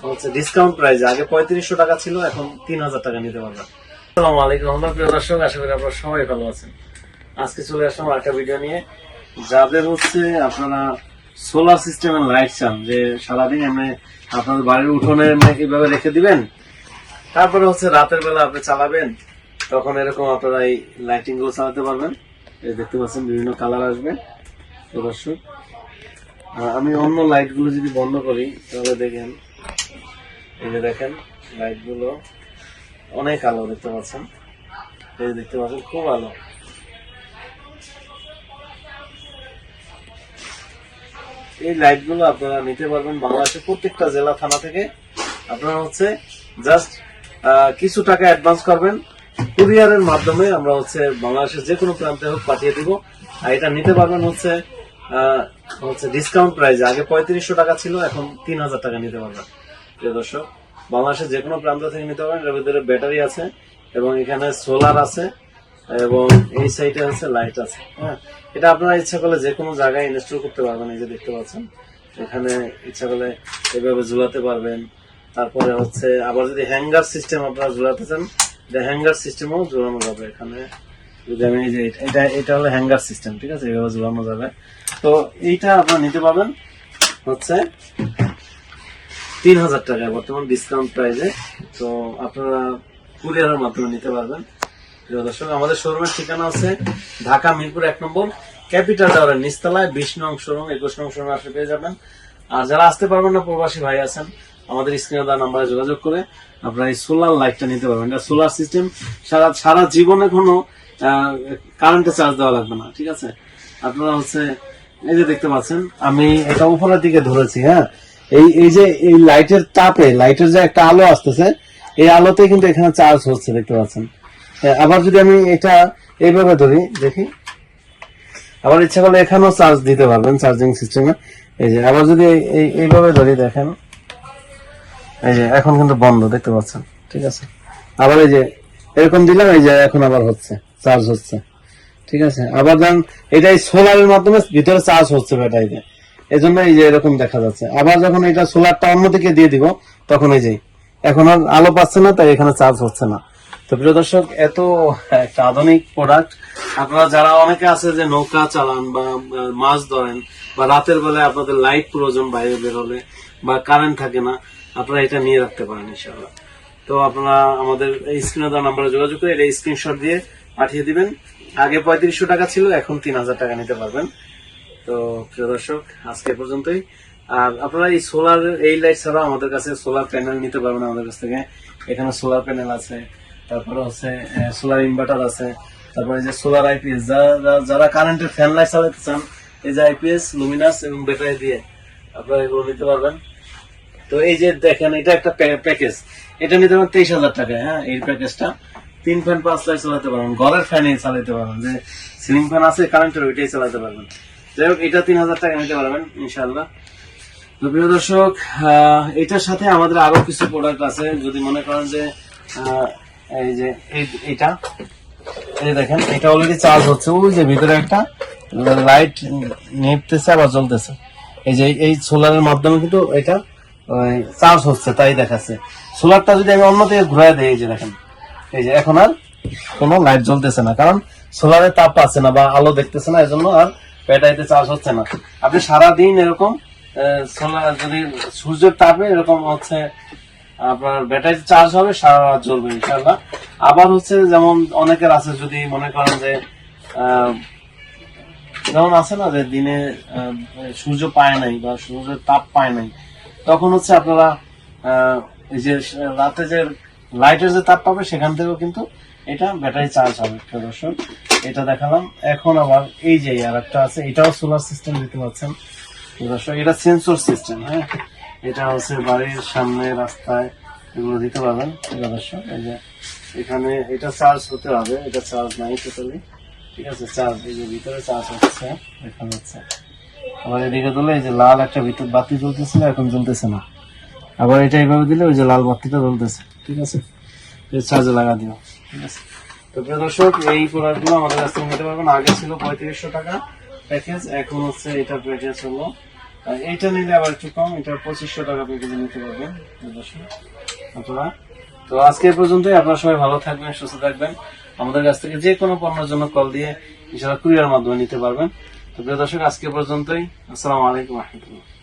হচ্ছে ডিসকাউন্ট প্রাইসে। আগে 3500 টাকা ছিল, এখন 3000 টাকা নিতে পারবেন। আসসালামু আলাইকুম প্রিয় দর্শক, আশা করি আপনারা সবাই ভালো আছেন। আজকে চলে আসলাম একটা ভিডিও নিয়ে। যাদের হচ্ছে আপনারা সোলার সিস্টেমের লাইট চান, যে সারাদিন এমনি আপনাদের বাড়ির উঠোনে এইভাবে রেখে দিবেন, তারপরে হচ্ছে রাতের বেলা আপনি চালাবেন, তখন এরকম আপনারা এই লাইটিং গুলো চালাতে পারবেন। এই দেখতে পাচ্ছেন বিভিন্ন কালার আসবে। দর্শক, আমি অন্য লাইট গুলো যদি বন্ধ করি তাহলে দেখেন, এই যে দেখেন লাইট গুলো অনেক আলো দেখতে পাচ্ছেন। এই দেখতে পাচ্ছেন খুব আলো। এই লাইট গুলো আপনারা নিতে পারবেন বাংলাদেশের প্রত্যেকটা জেলা থানা থেকে। আপনারা হচ্ছে জাস্ট কিছু টাকা অ্যাডভান্স করবেন, কুরিয়ারের মাধ্যমে আমরা হচ্ছে বাংলাদেশের যে কোনো প্রান্তে হোক পাঠিয়ে দিব। আর এটা নিতে পারবেন হচ্ছে ডিসকাউন্ট প্রাইসে। আগে 3500 টাকা ছিল, এখন 3000 টাকা নিতে পারবেন। প্রিয় দর্শক, বাংলাদেশের যে কোনো প্রান্ত থেকে নিতে পারবেন। এর ভিতরে ব্যাটারি আছে এবং এখানে সোলার আছে এবং এই সাইডে হচ্ছে লাইট আছে। হ্যাঁ, এটা আপনারা ইচ্ছা করলে যে কোনো জায়গায় ইনস্টল করতে পারবেন। এই যে দেখতে পাচ্ছেন, এখানে ইচ্ছা করলে এভাবে ঝুলাতে পারবেন। তারপরে হচ্ছে আবার যদি হ্যাঙ্গার সিস্টেম আপনারা ঝুলাতে চান, হ্যাঙ্গার সিস্টেমও ঝুলানো যাবে। এখানে যদি আমি এই যে এটা হলো হ্যাঙ্গার সিস্টেম, ঠিক আছে, এইভাবে ঝুলানো যাবে। তো এইটা আপনারা নিতে পারবেন হচ্ছে 3000 টাকায় বর্তমান ডিসকাউন্ট প্রাইসে। তো আপনারা কুরিয়ারের মাধ্যমে নিতে পারবেন। প্রিয় দর্শক, আমাদের শোরুমের ঠিকানা আছে ঢাকা মিরপুর 1 নম্বর ক্যাপিটাল টাওয়ারের নিচতলায় 20 নং শোরুম, 21 নং শোরুমে আসলে পেয়ে যাবেন। আর যারা আসতে পারবেন না, প্রবাসী ভাই আছেন, আমাদের স্ক্রিনে দেওয়া নাম্বারে যোগাযোগ করে আপনারা এই সোলার লাইটটা নিতে পারবেন। এটা সোলার সিস্টেম, সারা জীবনে কোনো কারেন্টে চার্জ দেওয়া লাগবে না, ঠিক আছে। আপনারা হচ্ছে এই যে দেখতে পাচ্ছেন, আমি এটা উপরের দিকে ধরেছি। হ্যাঁ, এই যে এই লাইটের তাপে, লাইটের যে একটা আলো আসতেছে, এই আলোতে কিন্তু এখানে চার্জ হচ্ছে, দেখতে পাচ্ছেন। আবার যদি আমি এটা এইভাবে ধরি, দেখি, আবার ইচ্ছা করলে এখানেও চার্জ দিতে পারবেন চার্জিং সিস্টেমে। এই যে আবার যদি এইভাবে ধরি, দেখেন এই যে এখন কিন্তু বন্ধ, দেখতে পাচ্ছেন, ঠিক আছে। আবার এই যে এরকম দিলাম, এই যে এখন আবার হচ্ছে, চার্জ হচ্ছে, ঠিক আছে। আবার ধরেন এটা সোলারের মাধ্যমে ভিতরে চার্জ হচ্ছে ব্যাটারিতে, এই জন্য এই যে এরকম দেখা যাচ্ছে। আবার যখন এটা সোলারটা অন্যদিকে দিয়ে দিব, তখন এই যে এখন আর আলো পাচ্ছে না, তাই এখানে চার্জ হচ্ছে না। তো প্রিয় দর্শক, এত একটা আধুনিক প্রোডাক্ট। আপনারা যারা অনেকে আছে যে নৌকা চালান বা মাছ ধরেন, বা রাতের বেলায় আপনাদের লাইট প্রয়োজন বাইরে বের হলে, বা কারেন্ট থাকে না, আপনারা এটা নিয়ে রাখতে পারেন ইনশাআল্লাহ। তো আপনারা আমাদের এই স্ক্রিনে দেওয়া নাম্বারে যোগাযোগ করে এটা স্ক্রিনশট দিয়ে পাঠিয়ে দিবেন। আগে 3500 টাকা ছিল, এখন 3000 টাকা নিতে পারবেন। তো প্রিয় দর্শক, আজকে পর্যন্তই। আর আপনারা এই সোলার এই লাইট ছাড়া আমাদের কাছে সোলার প্যানেল নিতে পারবেন আমাদের কাছ থেকে। এখানে সোলার প্যানেল আছে, তারপরে হচ্ছে সোলার ইনভার্টার আছে, তারপরে যে সোলার আইপিএস, যারা কারেন্টের ফ্যান লাইট চালাতে চান, এই যে আইপিএস, লুমিনাস এবং ব্যাটারি দিয়ে আপনারা এগুলো নিতে পারবেন। তো এই যে দেখেন, এটা একটা প্যাকেজ, এটা নিতে পারবেন 23,000 টাকায়। হ্যাঁ, এই প্যাকেজটা 3 ফ্যান 5 লাইট চালাতে পারবেন, ঘরের ফ্যানে চালাতে পারবেন, যে সিলিং ফ্যান আছে কারেন্টের, ওইটাই চালাতে পারবেন। যাই হোক, এটা 3000 টাকা নিতে পারবেন ইনশাআল্লাহ। তো প্রিয় দর্শক, এটার সাথে আমাদের আরো কিছু প্রোডাক্ট আছে। যদি মনে করেন যে এই যে এইটা, এই দেখেন, এটা অলরেডি চার্জ হচ্ছে, ওই যে ভিতরে একটা লাইট নিভতেছে আবার জ্বলতেছে। এই যে এই সোলারের মাধ্যমে কিন্তু এটা চার্জ হচ্ছে, তাই দেখাচ্ছে। সোলারটা যদি আমি অন্য দিকে ঘুরাই দিই, এই যে দেখেন, এই যে এখন আর কোনো লাইট জ্বলতেছে না, কারণ সোলারের তাপ পাচ্ছে না বা আলো দেখতেছে না, এজন্য আর ব্যাটারিতে চার্জ হচ্ছে না। আপনি সারাদিন এরকম সোলার, যদি সূর্যের তাপে এরকম হচ্ছে আপনার ব্যাটারি চার্জ হবে, সারা রাত জ্বলবে ইনশাআল্লাহ। আবার হচ্ছে যেমন অনেকের আছে, যদি মনে করেন যে যেমন আছে না যে দিনে সূর্য পায় নাই বা সূর্যের তাপ পায় নাই, তখন হচ্ছে আপনারা এই যে রাতে যে লাইটের যে তাপ পাবে, সেখান থেকেও কিন্তু এটা ব্যাটারি চার্জ হবে। দর্শক, এটা দেখালাম। এখন আবার এই যে আর একটা আছে, এটাও সোলার সিস্টেম দিতে পারছেন দর্শক। এটা সেন্সর সিস্টেম। হ্যাঁ, এটা হচ্ছে বাড়ির সামনে রাস্তায় এগুলো দিতে পারবেন দর্শক। এই যে এখানে এটা চার্জ হতে হবে, এটা চার্জ নাই টোটালি, ঠিক আছে। চার্জ, এই যে ভিতরে চার্জ হচ্ছে, দেখা যাচ্ছে। আবার এদিকে দিলে এই যে লাল একটা ভিতর বাতি জ্বলতেছিল, এখন জ্বলতেছে না। আবার এটা এইভাবে দিলে ওই যে লাল বাতিটা জ্বলতেছে, ঠিক আছে। চার্জে লাগা দিও, ঠিক আছে। তো প্রিয় দর্শক, এই প্রোডাক্টগুলো আমাদের কাছ থেকে নিতে পারবেন। আগে ছিল 3500 টাকা প্যাকেজ, এখন হচ্ছে এটা প্যাকেজ হলো আর এইটা নিলে আবার একটু কম, এটা 2500 টাকা পেয়ে কেজি নিতে পারবেন প্রিয় দর্শক আপনারা। তো আজকে এই পর্যন্তই, আপনারা সবাই ভালো থাকবেন, সুস্থ থাকবেন। আমাদের কাছ থেকে যে কোনো পণ্যের জন্য কল দিয়ে ইনশাআল্লাহ কুরিয়ার মাধ্যমে নিতে পারবেন। তো প্রিয় দর্শক আজকে পর্যন্তই, আসসালামু আলাইকুম ওয়া রাহমাতুল্লাহ।